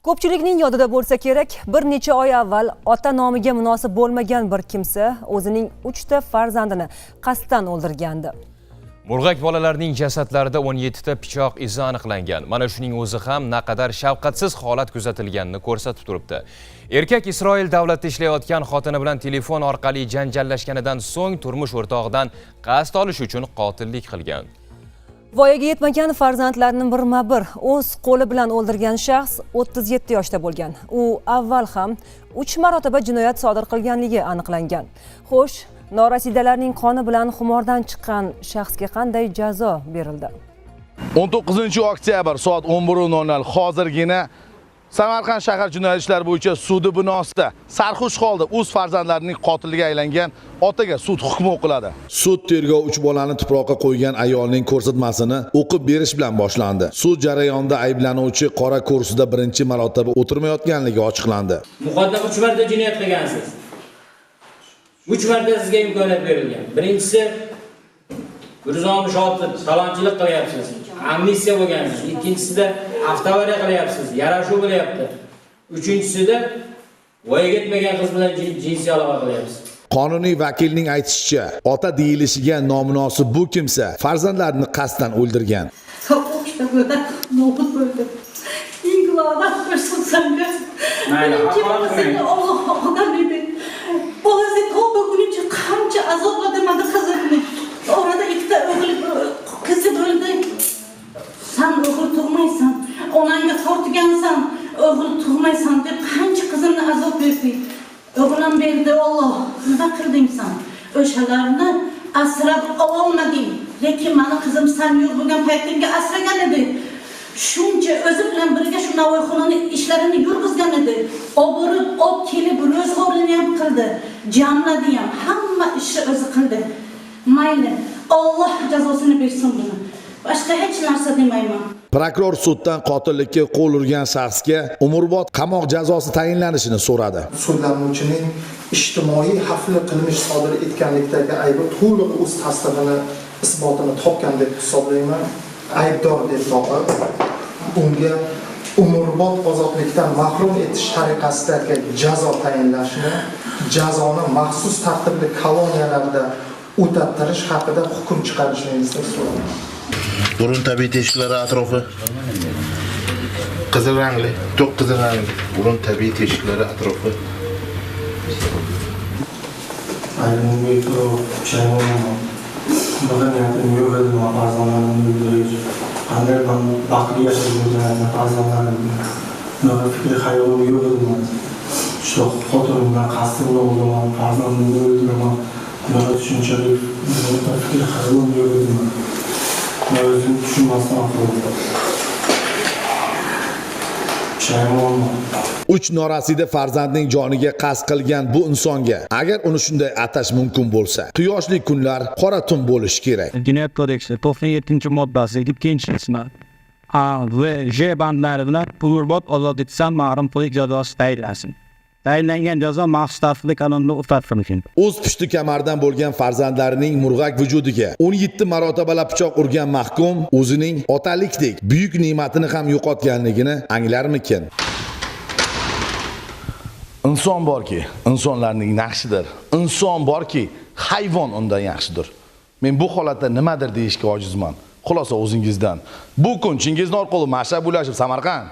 Ko'pchilikning yodida bo'lsa kerak, bir necha oy avval ota nomiga munosib bo'lmagan bir kimsa o'zining 3 ta farzandini qasddan o'ldirgandi. Murg'ak bolalarning jasadlarida 17 ta pichoq izi aniqlangan. Mana shuning o'zi ham naqadar shafqatsiz holat kuzatilganini ko'rsatib turibdi. Erkak Isroil davlatida ishlayotgan xotini bilan telefon orqali janjallashganidan so'ng turmush o'rtog'idan qasd olish uchun qotillik qilgan. Voyaga yetmagan farzandlarini birma-bir o'z qo'li bilan o'ldirgan shaxs 37 yoshda bo'lgan. U avval ham 3 marotaba jinoyat sodir qilganligi aniqlangan. Xo'sh, norasidalarning qoni bilan xumordan chiqqan shaxsga qanday jazo berildi? 19-oktyabr soat 11:00 hozirgina Samarqand shahar jinoyat ishlari bo'yicha sudi binosida sarxush holda o'z farzandlarining qotiliga aylangan otaga sud hukmi o'qiladi. Sud tergov 3 bolani tuproqqa qo'ygan ayolning ko'rsatmasini o'qib berish bilan boshlandi. Sud jarayonida ayblanuvchi qora kursida birinchi marotaba o'tirmayotganligi ochiqlandi. Muqaddam 3 marta jinoyat qilgansiz. 3 marta sizga imkoniyat berilgan. Birinchisi Gurzon shotib talonchilik qilyapsiz. Amnistiya bo'lgansiz. Ikkinchisida avtoavariya qilyapsiz. Yarashuv bo'lyapti. Uchinchisida voyaga yetmagan qiz bilan jinsiy aloqa qilyapsiz. Qonuniy vakilning aytishicha, ota deyilishiga nomunosib bu kimsa farzandlarini qasddan o'ldirgan. Orada ikkita o'g'il qizi bo'ldi. Sen o'g'il tug'maysan, onangga tortgansan, o'g'il tug'maysan deb qancha qizimni azob berdi. O'g'lim berdi Alloh. Nima qilding sen? O'shalarni asrab ololmading. Lekin meni qizim sen yo'q bo'lgan paytingga asragan edi. Shuncha o'zi bilan birga shu navoiyxonaning ishlarini yurgizgan edi. Oborib, olib kelib ro'zg'orini ham qildi. Jamladi ham, hamma ishni o'zi qildi. Mayli, Alloh jazosini bersin buni. Boshqa hech narsa demayman. Prokuror suddan qotillikka qo'l urgan shaxsga umrbod qamoq jazosi tayinlanishini so'radi. Sudlanuvchining ijtimoiy xavfli qilmish sodir etganlikdagi aybi to'liq o'z tasdig'ini, isbotini topgan deb hisoblayman. Aybdor deb topib, unga umrbod ozodlikdan mahrum etish tariqasidagi jazo tayinlashni, jazoni maxsus tartibli koloniyalarda o'tattirish haqida hukm chiqarishingizni so'raman. Burun tabiiy teshiklari atrofi qizil rangli, to'q qizil rangli. Burun tabiiy teshiklari atrofi. Ayrimga ko'ra chaymonman. Bag'aniyatim yo'q edi, farzandlarimni o'ldirish. Qanday baxtli yashab yurgan farzandlarimni. Nima fikri hayolim yo'q edi. Shu xotinimdan qasd bilan o'ldiraman, farzandimni o'ldiraman. Nima tushunchalik, nima fikri hayolim yo'q edi. Men o'zim tushunmasdan qildim. Chaymonman. 3 norasida farzandning joniga qasd qilgan bu insonga agar uni shunday atash mumkin bo'lsa, quyoshli kunlar qora tun bo'lishi kerak. Jinoyat kodeksi 97-moddasi 2-qismi A va J bandlari bilan umrbod ozodlikdan mahrum qilish jazosi tayinlansin. Tayinlangan jazo maxsus tartibli qonunda o'tkazilgan. O'z pushti kamardan bo'lgan farzandlarining murg'ak vujudiga 17 marotabalab pichoq urgan mahkum o'zining otalikdek buyuk ne'matini ham yo'qotganligini anglarmikin? Inson borki, insonlarning naqshidir. Inson borki, hayvon undan yaxshidir. Men bu holatda nimadir deyishga ojizman. Xulosa o'zingizdan. Bu kun Chingiz Norqulov Mash'ab ulashib Samarqand.